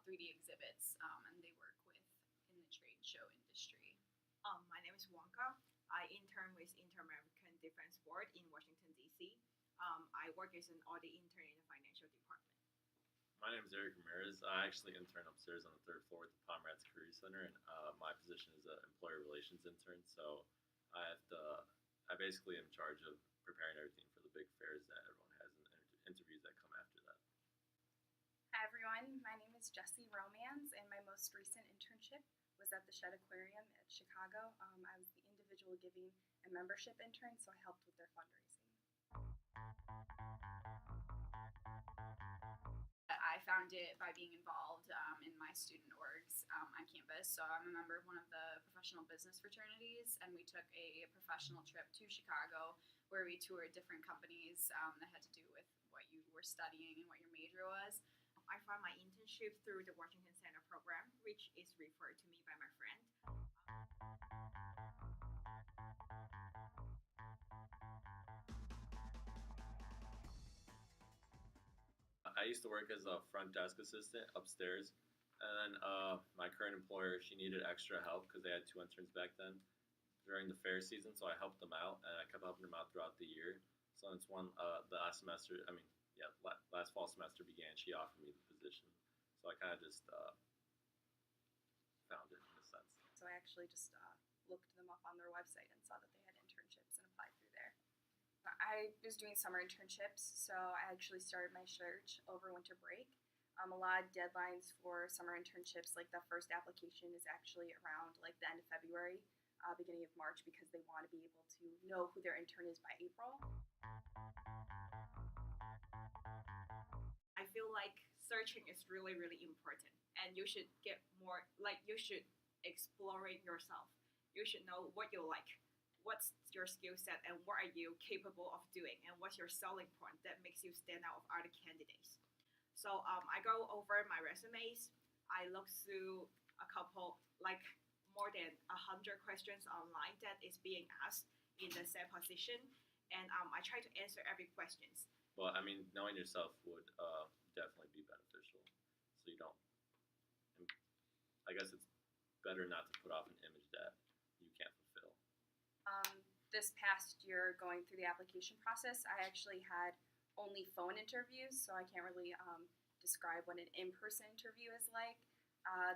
3D exhibits, and they work in the trade show industry. My name is Wonka. I intern with Inter-American Defense Board in Washington, D.C. I work as an audit intern in the financial department. My name is Eric Ramirez. I actually intern upstairs on the third floor at the Pomeratz Career Center, and my position is an employee relations intern. So I basically am in charge of preparing everything for the big fairs that everyone has and the interviews that come after that. Hi everyone, my name is Jessie Romans, and my most recent internship was at the Shed Aquarium at Chicago. I was the individual giving and membership intern, so I helped with their fundraising. I found it by being involved in my student orgs on campus. So I'm a member of one of the professional business fraternities, and we took a professional trip to Chicago where we toured different companies that had to do with what you were studying and what your major was. I found my internship through the Washington Center program, which is referred to me by my friend. I used to work as a front desk assistant upstairs, and then my current employer, she needed extra help because they had 2 interns back then during the fair season, so I helped them out, and I kept helping them out throughout the year. So it's the last semester, last fall semester began, she offered me the position. So I kind of just found it in a sense. So I actually just looked them up on their website and saw that they had internships and applied through there. I was doing summer internships, so I actually started my search over winter break. A lot of deadlines for summer internships, like the first application is actually around like the end of February, beginning of March, because they want to be able to know who their intern is by April. I feel like searching is really, really important, and you should get more, you should explore it yourself. You should know what you like, what's your skill set, and what are you capable of doing, and what's your selling point that makes you stand out of other candidates. So I go over my resumes. I look through a couple, more than 100 questions online that is being asked in the same position, and I try to answer every question. Well, knowing yourself would definitely be beneficial. So you don't. I guess it's better not to put off an image that you can't fulfill. This past year, going through the application process, I actually had only phone interviews, so I can't really describe what an in-person interview is like.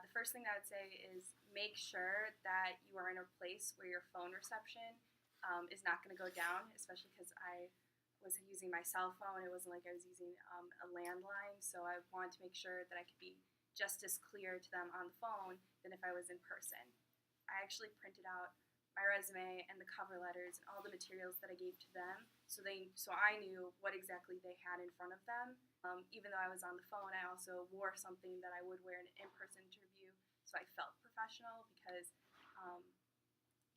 The first thing I would say is make sure that you are in a place where your phone reception is not going to go down, especially because I was using my cell phone. It wasn't like I was using a landline, so I wanted to make sure that I could be just as clear to them on the phone than if I was in person. I actually printed out my resume and the cover letters and all the materials that I gave to them, so I knew what exactly they had in front of them. Even though I was on the phone, I also wore something that I would wear in an in-person interview, so I felt professional, because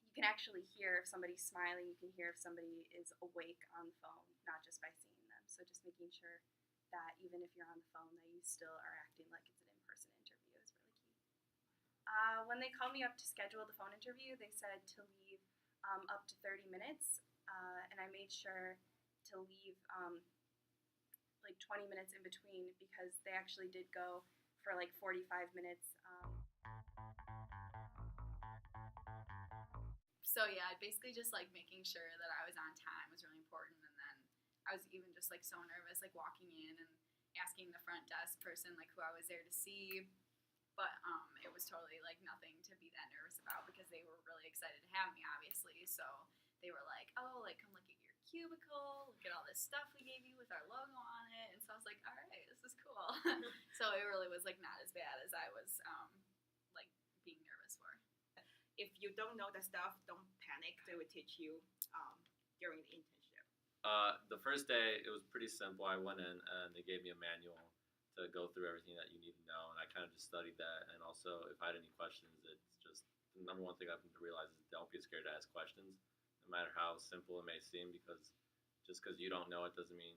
you can actually hear if somebody's smiling, you can hear if somebody is awake on the phone, not just by seeing them. So just making sure that even if you're on the phone, that you still are acting like it's an in-person interview is really key. When they called me up to schedule the phone interview, they said to leave up to 30 minutes, and I made sure to leave 20 minutes in between, because they actually did go for 45 minutes. So yeah, basically just making sure that I was on time was really important, and then I was even just so nervous walking in and asking the front desk person who I was there to see. But it was totally nothing to be that nervous about, because they were really excited to have me, obviously. So they were like, oh, come look at your cubicle, look at all this stuff we gave you with our logo on it. And so I was like, all right, this is cool. So it really was not as bad as I was being nervous for. If you don't know the stuff, don't panic. They will teach you during the internship. The first day, it was pretty simple. I went in and they gave me a manual to go through everything that you need to know, and I kind of just studied that. And also, if I had any questions, it's just the number one thing I've come to realize is don't be scared to ask questions, no matter how simple it may seem, because just because you don't know it doesn't mean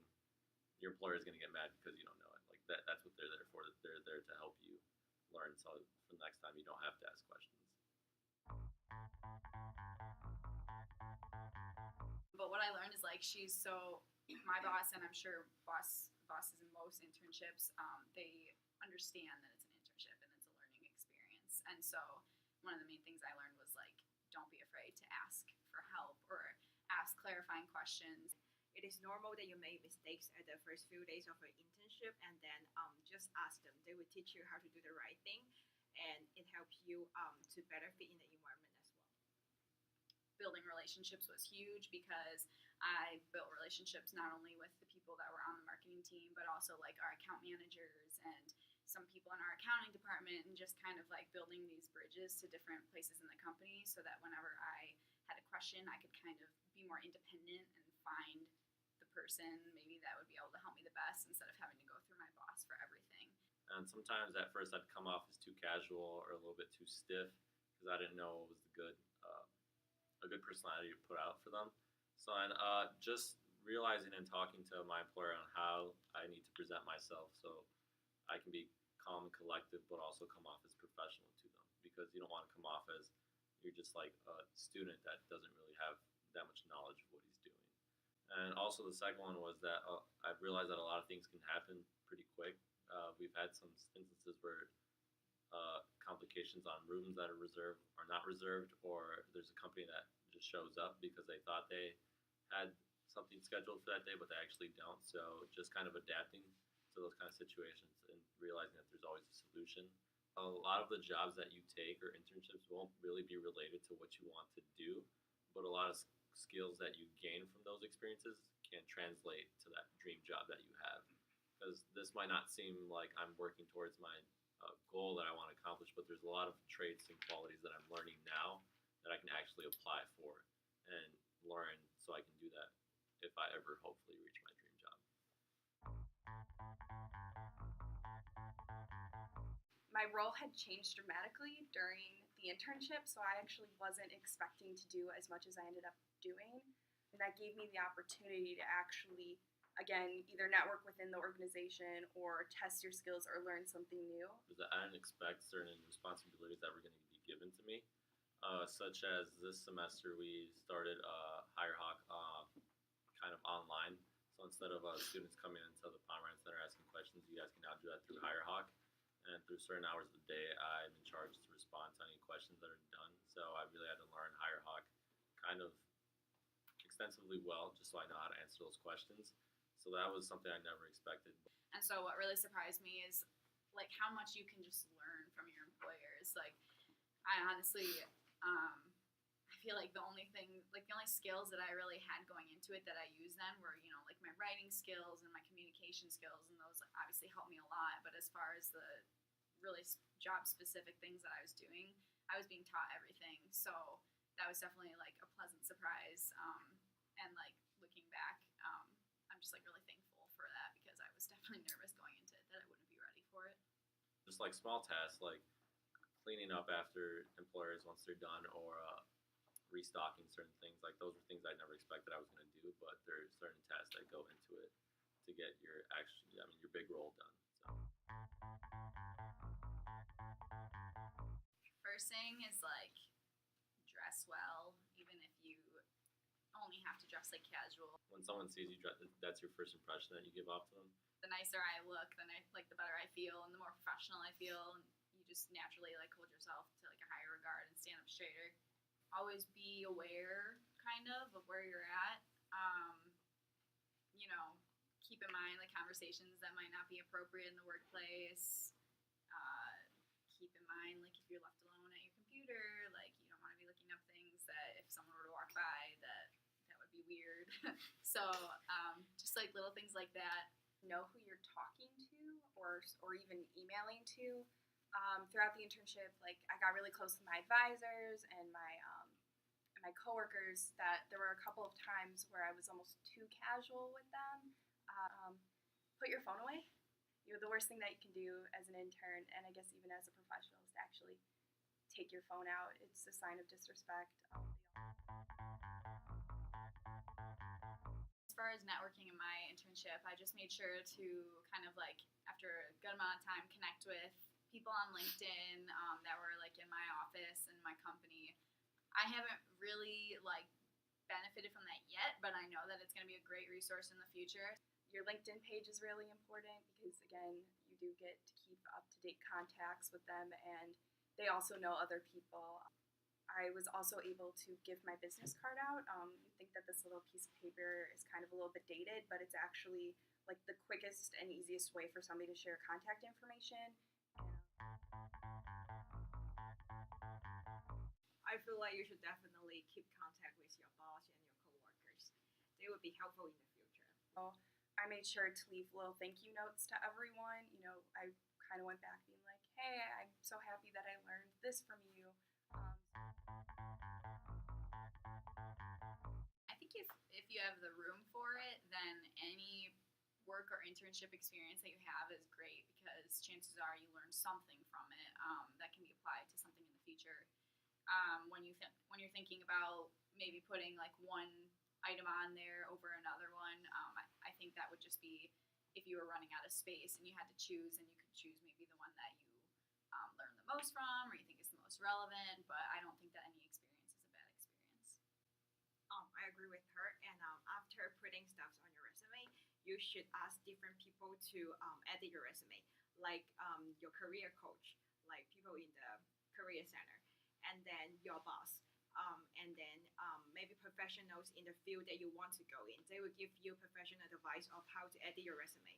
your employer is going to get mad because you don't know it. That's what they're there for. They're there to help you learn, so for the next time you don't have to ask questions. But what I learned is she's my boss, and I'm sure bosses in most internships, they understand that it's an internship. And so one of the main things I learned was like, don't be afraid to ask for help or ask clarifying questions. It is normal that you make mistakes at the first few days of an internship, and then just ask them. They will teach you how to do the right thing, and it helps you to better fit in the environment as well. Building relationships was huge because I built relationships not only with the people that were on the marketing team, but also like our account managers and some people in our accounting department, and just kind of like building these bridges to different places in the company so that whenever I had a question, I could kind of be more independent and find the person maybe that would be able to help me the best instead of having to go through my boss for everything. And sometimes at first I'd come off as too casual or a little bit too stiff because I didn't know what was a good personality to put out for them. So and just realizing and talking to my employer on how I need to present myself so I can be calm and collective, but also come off as professional to them, because you don't want to come off as you're just like a student that doesn't really have that much knowledge of what he's doing. And also the second one was that I've realized that a lot of things can happen pretty quick. We've had some instances where complications on rooms that are reserved are not reserved, or there's a company that just shows up because they thought they had something scheduled for that day, but they actually don't. So just kind of adapting to those kind of situations and realizing that there's always a solution. A lot of the jobs that you take or internships won't really be related to what you want to do, but a lot of skills that you gain from those experiences can translate to that dream job that you have. Because this might not seem like I'm working towards my goal that I want to accomplish, but there's a lot of traits and qualities that I'm learning now that I can actually apply for and learn so I can do that if I ever hopefully reach my dream job. My role had changed dramatically during the internship, so I actually wasn't expecting to do as much as I ended up doing. And that gave me the opportunity to actually, again, either network within the organization or test your skills or learn something new. I didn't expect certain responsibilities that were going to be given to me, such as this semester we started HireHawk kind of online. So instead of students coming into the Pomerantz Center asking questions, you guys can now do that through HireHawk. And through certain hours of the day, I'm in charge to respond to any questions that are done. So I really had to learn HireHawk kind of extensively well, just so I know how to answer those questions. So that was something I never expected. And so what really surprised me is like how much you can just learn from your employers. Like I honestly, I feel like the only skills that I really had going into it that I used then were, you know, like my writing skills and my communication skills, and those obviously helped me a lot. But as far as the really job-specific things that I was doing, I was being taught everything. So that was definitely like a pleasant surprise. And like looking back, I'm just like really thankful for that, because I was definitely nervous going into it that I wouldn't be ready for it. Just like small tasks like cleaning up after employers once they're done, or restocking certain things, like those were things I never expected I was going to do, but there's certain tasks that go into it to get your big role done. So First thing is like dress well, even if you only have to dress like casual. when someone sees you dress, that's your first impression that you give off to them. The nicer I look, the better I feel, and the more professional I feel, and you just naturally like hold yourself to like a higher regard and stand up straighter. Always be aware kind of where you're at. You know, keep in mind like conversations that might not be appropriate in the workplace. Keep in mind like if you're left alone at your computer, like you don't want to be looking up things that if someone were to walk by that would be weird. So just like little things like that. Know who you're talking to or even emailing to. Throughout the internship, like I got really close to my advisors and my coworkers, that there were a couple of times where I was almost too casual with them. Put your phone away. The worst thing that you can do as an intern, and I guess even as a professional, is to actually take your phone out. It's a sign of disrespect. As far as networking in my internship, I just made sure to kind of like, after a good amount of time, connect with people on LinkedIn that were like in my office and my company. I haven't really like benefited from that yet, but I know that it's going to be a great resource in the future. Your LinkedIn page is really important because, again, you do get to keep up-to-date contacts with them, and they also know other people. I was also able to give my business card out. You think that this little piece of paper is kind of a little bit dated, but it's actually like the quickest and easiest way for somebody to share contact information. I feel like you should definitely keep contact with your boss and your coworkers. They would be helpful in the future. I made sure to leave little thank you notes to everyone. I kind of went back being like, hey, I'm so happy that I learned this from you. I think if you have the room for it, then any work or internship experience that you have is great because chances are you learn something from it that can be applied to something in the future. When you're thinking about maybe putting like one item on there over another one, I think that would just be if you were running out of space and you had to choose, and you could choose maybe the one that you learn the most from or you think is the most relevant. But I don't think that any experience is a bad experience. I agree with her. And after putting stuff on your resume, you should ask different people to edit your resume, like your career coach, like people in the career center, and then your boss, and then maybe professionals in the field that you want to go in. They will give you professional advice of how to edit your resume.